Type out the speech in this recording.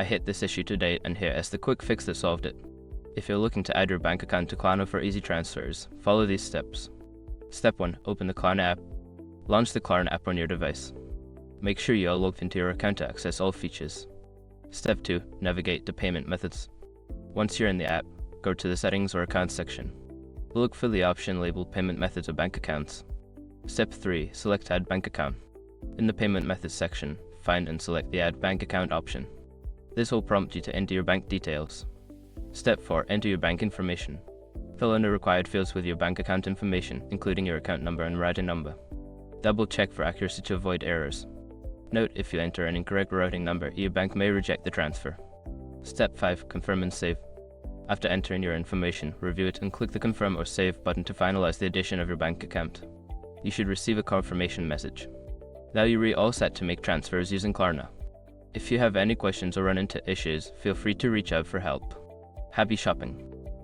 I hit this issue today, and here is the quick fix that solved it. If you're looking to add your bank account to Klarna for easy transfers, follow these steps. Step 1. Open the Klarna app. Launch the Klarna app on your device. Make sure you are logged into your account to access all features. Step 2. Navigate to payment methods. Once you're in the app, go to the Settings or Accounts section. Look for the option labeled Payment Methods or Bank Accounts. Step 3. Select Add Bank Account. In the Payment Methods section, find and select the Add Bank Account option. This will prompt you to enter your bank details. Step 4. Enter your bank information. Fill in the required fields with your bank account information, including your account number and routing number. Double check for accuracy to avoid errors. Note, if you enter an incorrect routing number, your bank may reject the transfer. Step 5. Confirm and save. After entering your information, review it and click the Confirm or Save button to finalize the addition of your bank account. You should receive a confirmation message. Now you're all set to make transfers using Klarna. If you have any questions or run into issues, feel free to reach out for help. Happy shopping!